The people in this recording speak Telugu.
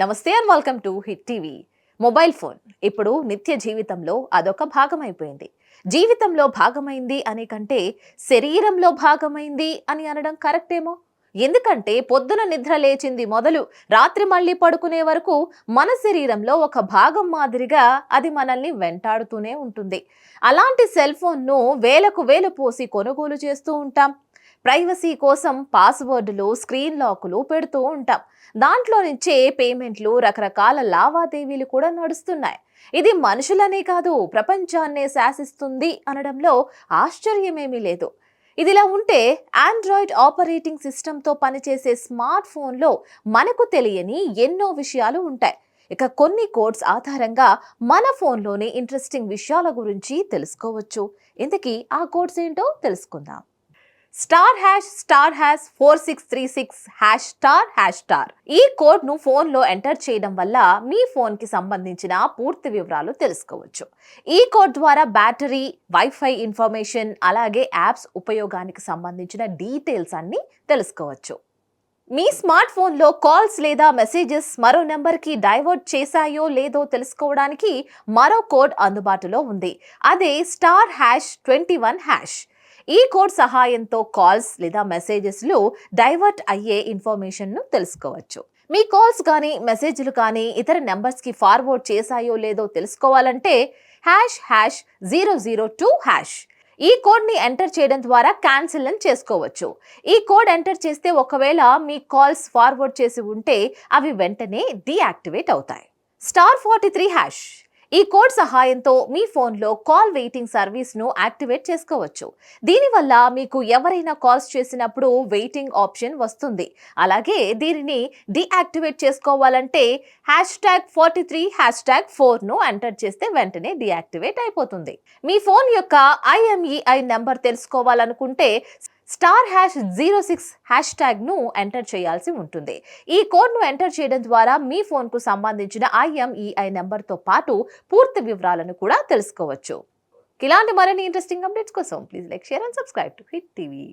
నమస్తే and welcome to hit TV. Mobile phone ఇప్పుడు నిత్య జీవితంలో అదొక భాగమైపోయింది. జీవితంలో భాగమైంది అనే కంటే శరీరంలో భాగమైంది అని అనడం కరెక్టేమో. ఎందుకంటే పొద్దున నిద్ర లేచింది మొదలు రాత్రి మళ్ళీ పడుకునే వరకు మన శరీరంలో ఒక భాగం మాదిరిగా అది మనల్ని వెంటాడుతూనే ఉంటుంది. అలాంటి సెల్ ఫోన్ను వేలకు వేలు పోసి కొనుగోలు చేస్తూ ఉంటాం. ప్రైవసీ కోసం పాస్వర్డులు, స్క్రీన్ లాకులు పెడుతూ ఉంటాం. దాంట్లో నుంచే పేమెంట్లు, రకరకాల లావాదేవీలు కూడా నడుస్తున్నాయి. ఇది మనుషులనే కాదు, ప్రపంచాన్నే శాసిస్తుంది అనడంలో ఆశ్చర్యమేమీ లేదు. ఇదిలా ఉంటే ఆండ్రాయిడ్ ఆపరేటింగ్ సిస్టంతో పనిచేసే స్మార్ట్ ఫోన్లో మనకు తెలియని ఎన్నో విషయాలు ఉంటాయి. ఇక కొన్ని కోడ్స్ ఆధారంగా మన ఫోన్లోని ఇంట్రెస్టింగ్ విషయాల గురించి తెలుసుకోవచ్చు. ఇంతకీ ఆ కోడ్స్ ఏంటో తెలుసుకుందాం. *#4636#*#. ఈ కోడ్ ను ఫోన్ లో ఎంటర్ చేయడం వల్ల మీ ఫోన్ కి సంబంధించిన పూర్తి వివరాలు తెలుసుకోవచ్చు. ఈ కోడ్ ద్వారా బ్యాటరీ, వైఫై ఇన్ఫర్మేషన్, అలాగే యాప్స్ ఉపయోగానికి సంబంధించిన డీటెయిల్స్ అన్ని తెలుసుకోవచ్చు. మీ స్మార్ట్ ఫోన్లో కాల్స్ లేదా మెసేజెస్ మరో నెంబర్కి డైవర్ట్ చేశాయో లేదో తెలుసుకోవడానికి మరో కోడ్ అందుబాటులో ఉంది. అదే *#21#. ఈ కోడ్ సహాయంతో కాల్స్ లేదా మెసేజెస్లో డైవర్ట్ అయ్యే ఇన్ఫర్మేషన్ను తెలుసుకోవచ్చు. మీ కాల్స్ కానీ మెసేజ్లు కానీ ఇతర నెంబర్స్కి ఫార్వర్డ్ చేశాయో లేదో తెలుసుకోవాలంటే #002#. ఈ కోడ్ని ఎంటర్ చేయడం ద్వారా క్యాన్సిల్ చేసుకోవచ్చు. ఈ కోడ్ ఎంటర్ చేస్తే ఒకవేళ మీ కాల్స్ ఫార్వర్డ్ చేసి ఉంటే అవి వెంటనే డీయాక్టివేట్ అవుతాయి. *43#. ఈ కోడ్ సహాయంతో మీ ఫోన్లో కాల్ వెయిటింగ్ సర్వీస్ను యాక్టివేట్ చేసుకోవచ్చు. దీనివల్ల మీకు ఎవరైనా కాల్స్ చేసినప్పుడు వెయిటింగ్ ఆప్షన్ వస్తుంది. అలాగే దీనిని డీయాక్టివేట్ చేసుకోవాలంటే #43#4ను ఎంటర్ చేస్తే వెంటనే డీయాక్టివేట్ అయిపోతుంది. మీ ఫోన్ యొక్క IMEI నెంబర్ తెలుసుకోవాలనుకుంటే *#06 ను ఎంటర్ చేయాల్సి ఉంటుంది. ఈ కోడ్ను ఎంటర్ చేయడం ద్వారా మీ ఫోన్కు సంబంధించిన IMEI నెంబర్తో పాటు పూర్తి వివరాలను కూడా తెలుసుకోవచ్చు. ఇలాంటి మరిన్ని ఇంట్రెస్టింగ్ అప్డేట్స్ కోసం please like, share and subscribe to hit TV.